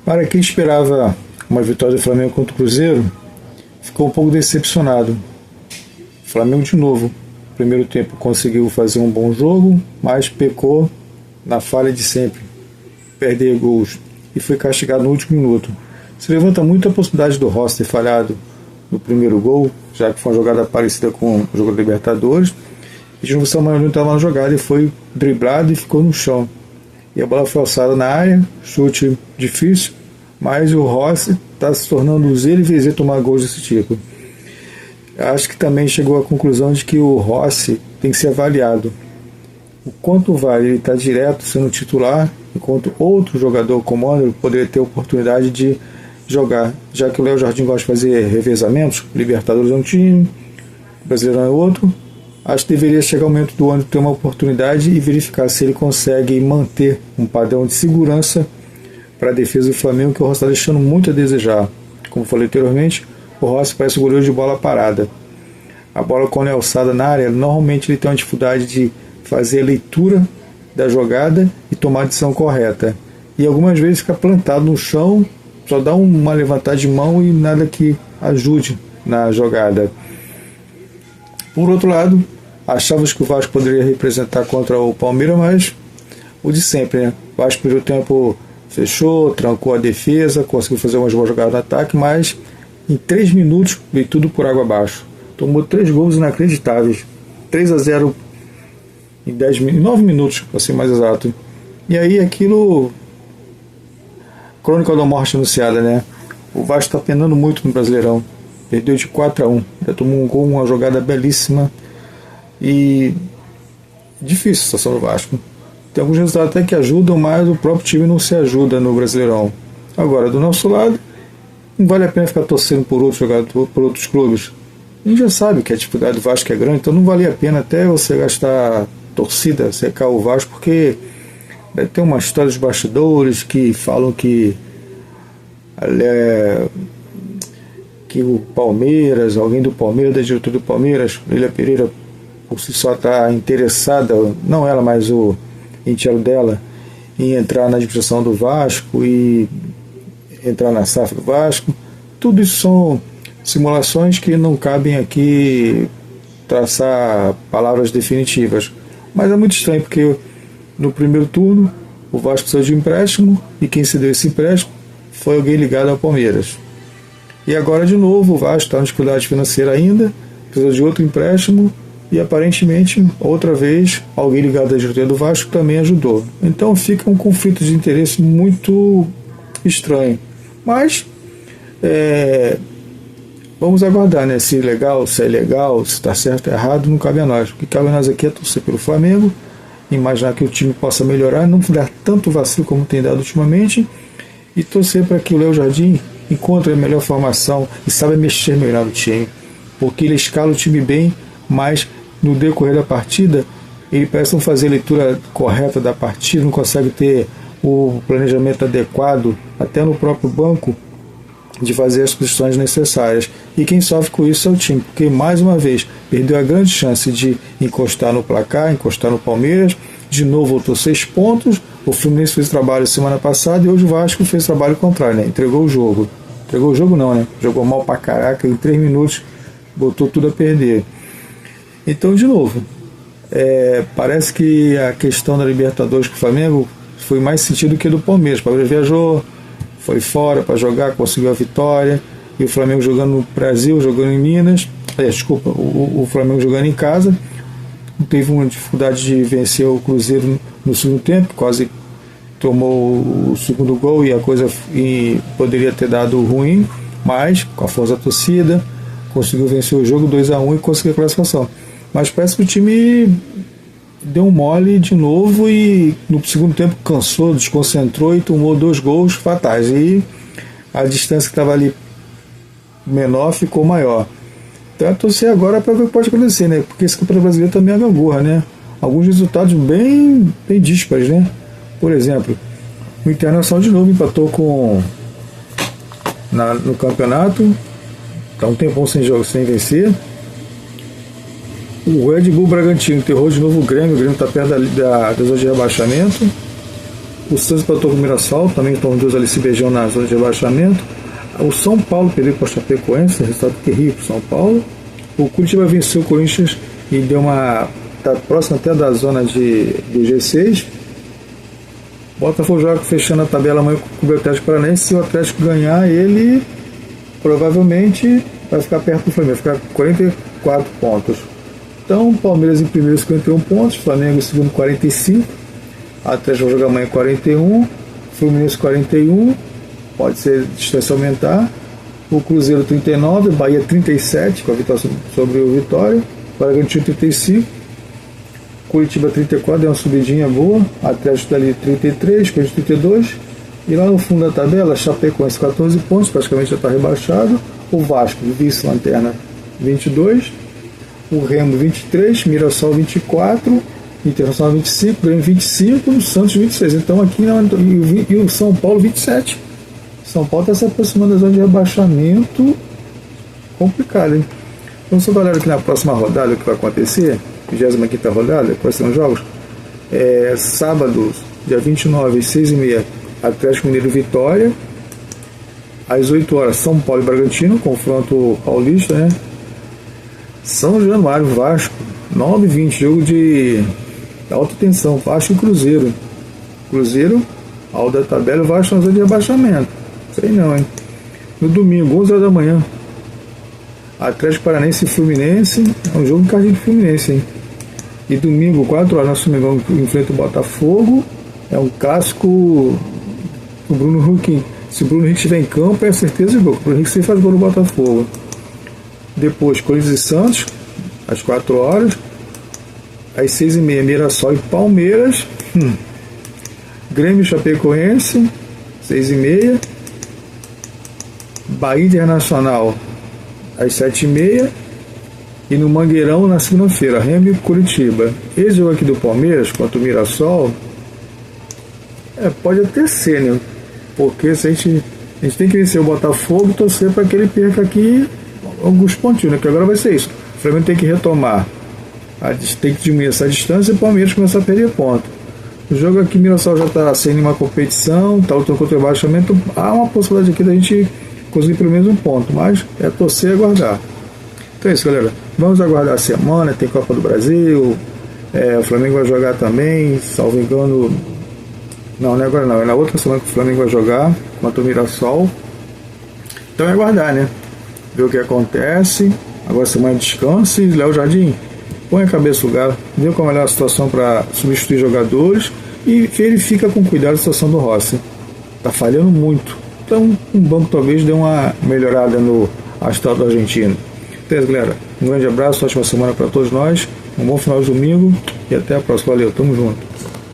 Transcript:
Para quem esperava uma vitória do Flamengo contra o Cruzeiro, ficou um pouco decepcionado. O Flamengo de novo, no primeiro tempo conseguiu fazer um bom jogo, mas pecou na falha de sempre, perder gols, e foi castigado no último minuto. Se levanta muito a possibilidade do Rossi ter falhado no primeiro gol, já que foi uma jogada parecida com o jogo da Libertadores, e de novo o Samuel não estava na jogada e foi driblado e ficou no chão. E a bola foi alçada na área, chute difícil, mas o Rossi está se tornando o zero e vezes tomar gols desse tipo. Acho que também chegou à conclusão de que o Rossi tem que ser avaliado. O quanto vale ele estar direto sendo titular, enquanto outro jogador como o André poderia ter oportunidade de jogar, já que o Léo Jardim gosta de fazer revezamentos, Libertadores é um time, Brasileirão é outro. Acho que deveria chegar o momento do André ter uma oportunidade e verificar se ele consegue manter um padrão de segurança para a defesa do Flamengo, que o Rossi está deixando muito a desejar. Como falei anteriormente, o Rossi parece um goleiro de bola parada. A bola, quando é alçada na área, normalmente ele tem uma dificuldade de fazer a leitura da jogada e tomar a decisão correta. E algumas vezes fica plantado no chão, só dá uma levantada de mão e nada que ajude na jogada. Por outro lado, achávamos que o Vasco poderia representar contra o Palmeiras, mas o de sempre, né? O Vasco, no primeiro tempo, fechou, trancou a defesa, conseguiu fazer umas boas jogadas no ataque, mas em 3 minutos veio tudo por água abaixo. Tomou 3 gols inacreditáveis. 3-0 em 9 minutos, para ser mais exato. E aí aquilo... Crônica da morte anunciada, né? O Vasco está penando muito no Brasileirão. Perdeu de 4-1. Já tomou um gol, uma jogada belíssima. E difícil a situação do Vasco. Tem alguns resultados até que ajudam, mas o próprio time não se ajuda no Brasileirão. Agora, do nosso lado, não vale a pena ficar torcendo por outros jogadores, por outros clubes. A gente já sabe que a dificuldade do Vasco é grande, então não vale a pena até você gastar torcida, secar o Vasco, porque deve ter uma história dos bastidores que falam que o Palmeiras, alguém do Palmeiras, da diretoria do Palmeiras, Lília Pereira, por si só está interessada, não ela, mas o enteado dela, em entrar na administração do Vasco e entrar na SAF do Vasco. Tudo isso são simulações que não cabem aqui traçar palavras definitivas. Mas é muito estranho, porque no primeiro turno o Vasco precisou de empréstimo e quem se deu esse empréstimo foi alguém ligado ao Palmeiras. E agora de novo o Vasco está em dificuldade financeira ainda, precisa de outro empréstimo e aparentemente outra vez alguém ligado à diretoria do Vasco também ajudou. Então fica um conflito de interesse muito estranho. Mas vamos aguardar, né? Se é legal, se é ilegal, se está certo ou errado, não cabe a nós. O que cabe a nós aqui é torcer pelo Flamengo, imaginar que o time possa melhorar, não dar tanto vacilo como tem dado ultimamente, e torcer para que o Léo Jardim encontre a melhor formação e saiba mexer melhor no time, porque ele escala o time bem, mas no decorrer da partida ele parece não fazer a leitura correta da partida, não consegue ter o planejamento adequado, até no próprio banco, de fazer as posições necessárias. E quem sofre com isso é o time, porque mais uma vez perdeu a grande chance de encostar no placar, encostar no Palmeiras. De novo voltou 6 pontos. O Fluminense fez trabalho semana passada e hoje o Vasco fez trabalho contrário, né? Entregou o jogo. Entregou o jogo não, né? Jogou mal pra caraca, em 3 minutos botou tudo a perder. Então, de novo, parece que a questão da Libertadores com o Flamengo foi mais sentido que do Palmeiras. O Palmeiras viajou, foi fora para jogar, conseguiu a vitória, e o Flamengo jogando no Brasil, jogando em Minas, o Flamengo jogando em casa, teve uma dificuldade de vencer o Cruzeiro no segundo tempo, quase tomou o segundo gol e a coisa poderia ter dado ruim, mas com a força da torcida conseguiu vencer o jogo 2-1 e conseguiu a classificação. Mas parece que o time deu um mole de novo e no segundo tempo cansou, desconcentrou e tomou 2 gols fatais. E a distância que estava ali menor ficou maior. Então é torcer agora para ver o que pode acontecer, né? Porque esse campeonato brasileiro também é gangorra, né? Alguns resultados bem díspares, né? Por exemplo, o Internacional de novo empatou no campeonato, está um tempão sem jogo, sem vencer. O Red Bull Bragantino enterrou de novo o Grêmio está perto da zona de rebaixamento. O Santos empatou com o Mirassol, também estão os dois ali se beijando na zona de rebaixamento. O São Paulo perdeu para o Chapecoense, resultado terrível para o São Paulo. O Curitiba venceu o Corinthians e deu uma... está próximo até da zona do G6. Botafogo joga fechando a tabela amanhã com o Atlético Paranaense. Se o Atlético ganhar, ele provavelmente vai ficar perto do Flamengo, vai ficar com 44 pontos. Então, Palmeiras em primeiro 51 pontos, Flamengo em segundo 45, Atlético vai jogar amanhã 41, Fluminense 41, pode ser distância aumentar, o Cruzeiro 39, Bahia 37, com a vitória sobre o Vitória, Bragantino 35, Curitiba 34, deu uma subidinha boa, Atlético dali 33, Corinthians 32, e lá no fundo da tabela, Chapecoense 14 pontos, praticamente já está rebaixado, o Vasco, vice-lanterna 22, o Remo 23, Mirassol 24, Internacional 25, Grêmio 25, o Santos 26. Então aqui e o São Paulo 27. São Paulo está se aproximando da zona de rebaixamento. Complicado, hein? Vamos só dar uma olhada aqui na próxima rodada, o que vai acontecer. 25ª rodada, quais são os jogos? Sábado, dia 29, 6h30, Atlético Mineiro Vitória. Às 8 horas, São Paulo e Bragantino, confronto paulista, né? São Januário, Vasco, 9h20, jogo de alta tensão, Vasco e Cruzeiro. Cruzeiro, ao da tabela, o Vasco na zona de rebaixamento. Sei não, hein? No domingo, 11 horas da manhã, Atlético Paranaense e Fluminense, é um jogo encardido de Fluminense, hein? E domingo, 4 horas, nosso Mengão enfrenta o Botafogo, é um clássico do Bruno Henrique. Se o Bruno Henrique estiver em campo, é certeza de gol. O Bruno Henrique sempre faz gol no Botafogo. Depois, Corinthians e Santos, às 4 horas. Às 6h30, Mirassol e Palmeiras. Grêmio e Chapecoense, 6h30. Bahia Internacional, às 7h30. E no Mangueirão, na segunda-feira, Remo e Curitiba. Esse jogo aqui do Palmeiras, contra o Mirassol, pode até ser, né? Porque se a gente tem que vencer o Botafogo e torcer para que ele perca aqui alguns pontinhos, né? Que agora vai ser isso. O Flamengo tem que retomar, tem que diminuir essa distância e o Palmeiras começar a perder ponto. O jogo aqui, Mirassol já está sem nenhuma competição, está lutando contra o rebaixamento. Há uma possibilidade aqui da gente conseguir pelo menos um ponto, mas é torcer e aguardar. Então é isso, galera. Vamos aguardar a semana, tem Copa do Brasil, o Flamengo vai jogar também, salvo engano. Não é agora não, é na outra semana que o Flamengo vai jogar contra o Mirassol. Então é aguardar, né? Ver o que acontece. Agora semana de descanso e Léo Jardim, põe a cabeça no lugar, vê qual é a melhor situação para substituir jogadores e verifica com cuidado a situação do Rossi. Tá falhando muito. Então um banco talvez dê uma melhorada no astral do argentino. Então é isso, galera. Um grande abraço, ótima semana para todos nós. Um bom final de domingo e até a próxima. Valeu, tamo junto.